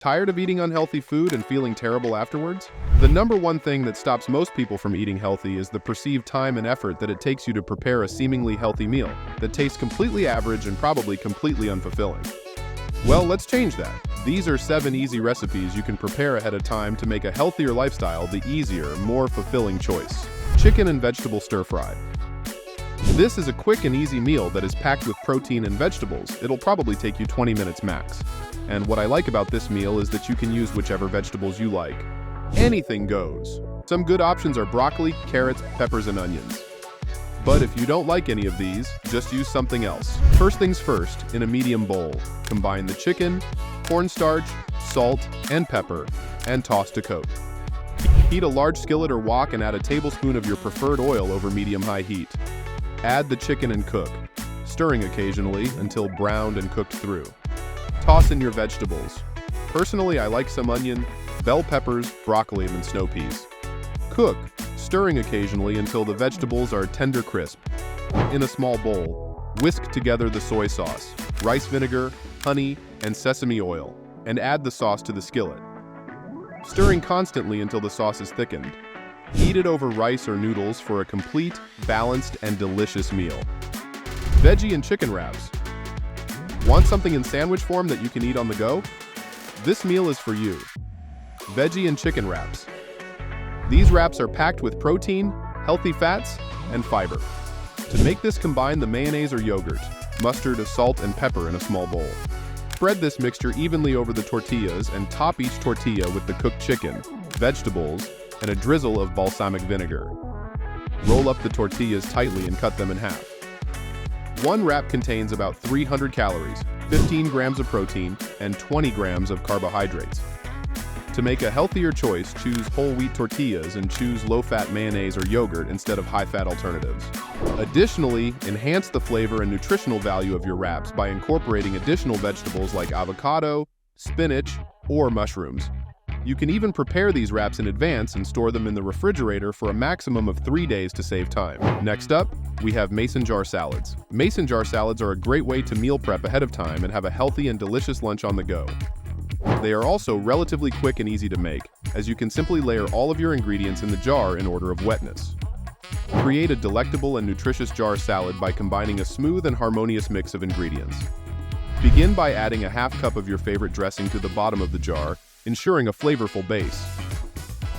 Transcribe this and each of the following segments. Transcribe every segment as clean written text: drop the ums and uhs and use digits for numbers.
Tired of eating unhealthy food and feeling terrible afterwards? The number one thing that stops most people from eating healthy is the perceived time and effort that it takes you to prepare a seemingly healthy meal that tastes completely average and probably completely unfulfilling. Well, let's change that. These are 7 easy recipes you can prepare ahead of time to make a healthier lifestyle the easier, more fulfilling choice. Chicken and vegetable stir-fry. This is a quick and easy meal that is packed with protein and vegetables. It'll probably take you 20 minutes max. And what I like about this meal is that you can use whichever vegetables you like. Anything goes. Some good options are broccoli, carrots, peppers, and onions. But if you don't like any of these, just use something else. First things first, in a medium bowl, combine the chicken, cornstarch, salt, and pepper, and toss to coat. Heat a large skillet or wok and add a tablespoon of your preferred oil over medium-high heat. Add the chicken and cook, stirring occasionally until browned and cooked through. Toss in your vegetables. Personally, I like some onion, bell peppers, broccoli, and snow peas. Cook, stirring occasionally until the vegetables are tender crisp. In a small bowl, whisk together the soy sauce, rice vinegar, honey, and sesame oil, and add the sauce to the skillet. Stirring constantly until the sauce is thickened. Eat it over rice or noodles for a complete, balanced, and delicious meal. Veggie and chicken wraps. Want something in sandwich form that you can eat on the go? This meal is for you. Veggie and chicken wraps. These wraps are packed with protein, healthy fats, and fiber. To make this, combine the mayonnaise or yogurt, mustard, salt, and pepper in a small bowl. Spread this mixture evenly over the tortillas and top each tortilla with the cooked chicken, vegetables, and a drizzle of balsamic vinegar. Roll up the tortillas tightly and cut them in half. One wrap contains about 300 calories, 15 grams of protein, and 20 grams of carbohydrates. To make a healthier choice, choose whole wheat tortillas and choose low-fat mayonnaise or yogurt instead of high-fat alternatives. Additionally, enhance the flavor and nutritional value of your wraps by incorporating additional vegetables like avocado, spinach, or mushrooms. You can even prepare these wraps in advance and store them in the refrigerator for a maximum of 3 days to save time. Next up, we have mason jar salads. Mason jar salads are a great way to meal prep ahead of time and have a healthy and delicious lunch on the go. They are also relatively quick and easy to make, as you can simply layer all of your ingredients in the jar in order of wetness. Create a delectable and nutritious jar salad by combining a smooth and harmonious mix of ingredients. Begin by adding a half cup of your favorite dressing to the bottom of the jar, ensuring a flavorful base.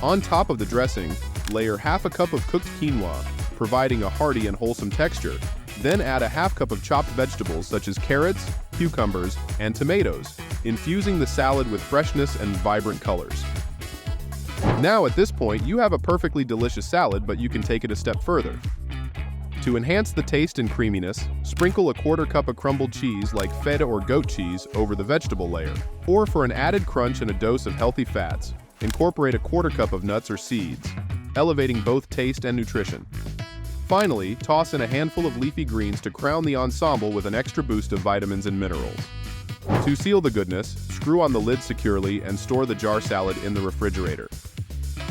On top of the dressing, layer half a cup of cooked quinoa, providing a hearty and wholesome texture. Then add a half cup of chopped vegetables such as carrots, cucumbers, and tomatoes, infusing the salad with freshness and vibrant colors. Now at this point, you have a perfectly delicious salad, but you can take it a step further. To enhance the taste and creaminess, sprinkle a 1/4 cup of crumbled cheese like feta or goat cheese over the vegetable layer. Or for an added crunch and a dose of healthy fats, incorporate a 1/4 cup of nuts or seeds, elevating both taste and nutrition. Finally, toss in a handful of leafy greens to crown the ensemble with an extra boost of vitamins and minerals. To seal the goodness, screw on the lid securely and store the jar salad in the refrigerator.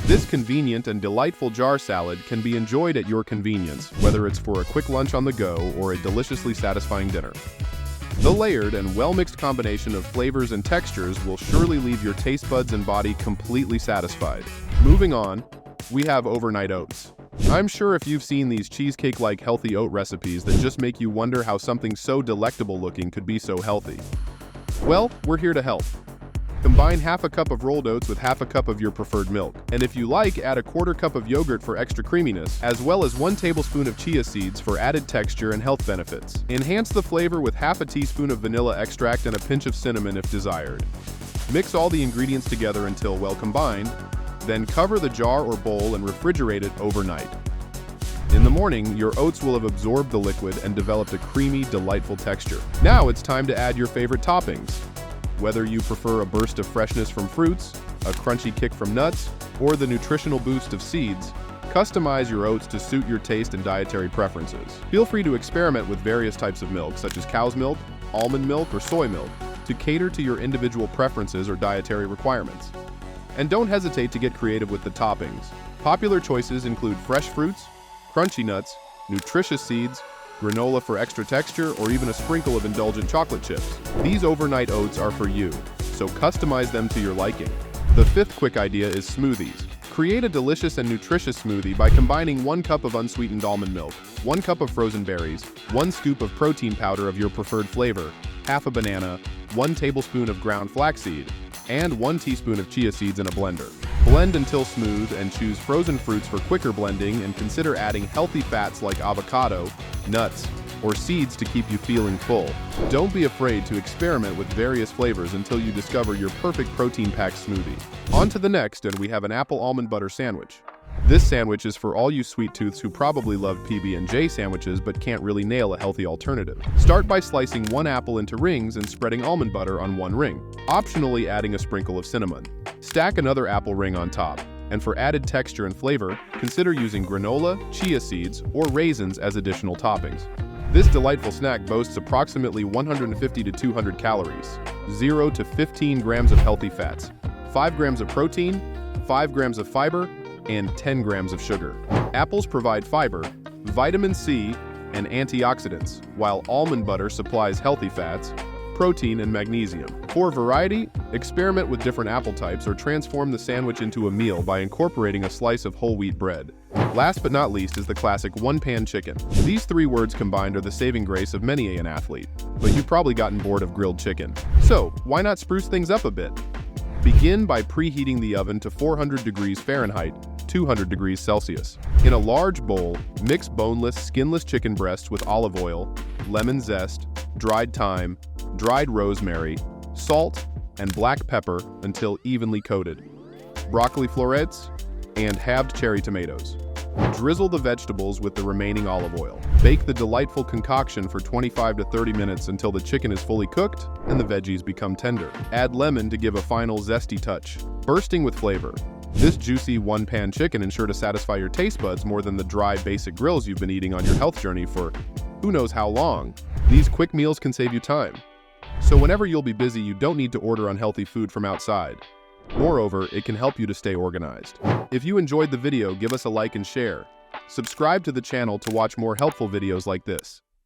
This convenient and delightful jar salad can be enjoyed at your convenience, whether it's for a quick lunch on the go or a deliciously satisfying dinner. The layered and well-mixed combination of flavors and textures will surely leave your taste buds and body completely satisfied. Moving on, we have overnight oats. I'm sure if you've seen these cheesecake-like healthy oat recipes that just make you wonder how something so delectable looking could be so healthy. Well, we're here to help. Combine half a cup of rolled oats with half a cup of your preferred milk. And if you like, add a 1/4 cup of yogurt for extra creaminess, as well as 1 tablespoon of chia seeds for added texture and health benefits. Enhance the flavor with half a teaspoon of vanilla extract and a pinch of cinnamon if desired. Mix all the ingredients together until well combined, then cover the jar or bowl and refrigerate it overnight. In the morning, your oats will have absorbed the liquid and developed a creamy, delightful texture. Now it's time to add your favorite toppings. Whether you prefer a burst of freshness from fruits, a crunchy kick from nuts, or the nutritional boost of seeds, customize your oats to suit your taste and dietary preferences. Feel free to experiment with various types of milk, such as cow's milk, almond milk, or soy milk, to cater to your individual preferences or dietary requirements. And don't hesitate to get creative with the toppings. Popular choices include fresh fruits, crunchy nuts, nutritious seeds, granola for extra texture, or even a sprinkle of indulgent chocolate chips. These overnight oats are for you. so customize them to your liking. The fifth quick idea is smoothies. Create a delicious and nutritious smoothie by combining 1 cup of unsweetened almond milk, 1 cup of frozen berries, 1 scoop of protein powder of your preferred flavor, half a banana, 1 tablespoon of ground flaxseed, and 1 teaspoon of chia seeds in a blender. Blend until smooth and choose frozen fruits for quicker blending, and consider adding healthy fats like avocado, nuts, or seeds to keep you feeling full. Don't be afraid to experiment with various flavors until you discover your perfect protein-packed smoothie. On to the next, and we have an apple almond butter sandwich. This sandwich is for all you sweet tooths who probably love PB&J sandwiches but can't really nail a healthy alternative. Start by slicing 1 apple into rings and spreading almond butter on 1 ring, optionally adding a sprinkle of cinnamon. Stack another apple ring on top, and for added texture and flavor, consider using granola, chia seeds, or raisins as additional toppings. This delightful snack boasts approximately 150 to 200 calories, 0 to 15 grams of healthy fats, 5 grams of protein, 5 grams of fiber, and 10 grams of sugar. Apples provide fiber, vitamin C, and antioxidants, while almond butter supplies healthy fats, protein, and magnesium. For variety, experiment with different apple types or transform the sandwich into a meal by incorporating a slice of whole wheat bread. Last but not least is the classic one-pan chicken. These 3 words combined are the saving grace of many an athlete, but you've probably gotten bored of grilled chicken. So, why not spruce things up a bit? Begin by preheating the oven to 400 degrees Fahrenheit, 200 degrees Celsius. In a large bowl, mix boneless, skinless chicken breasts with olive oil, lemon zest, dried thyme, dried rosemary, salt, and black pepper until evenly coated. Broccoli florets, and halved cherry tomatoes. Drizzle the vegetables with the remaining olive oil. Bake the delightful concoction for 25 to 30 minutes until the chicken is fully cooked and the veggies become tender. Add lemon to give a final zesty touch, bursting with flavor. This juicy one-pan chicken is sure to satisfy your taste buds more than the dry, basic grills you've been eating on your health journey for who knows how long. These quick meals can save you time. So whenever you'll be busy, you don't need to order unhealthy food from outside. Moreover, it can help you to stay organized. If you enjoyed the video, give us a like and share. Subscribe to the channel to watch more helpful videos like this.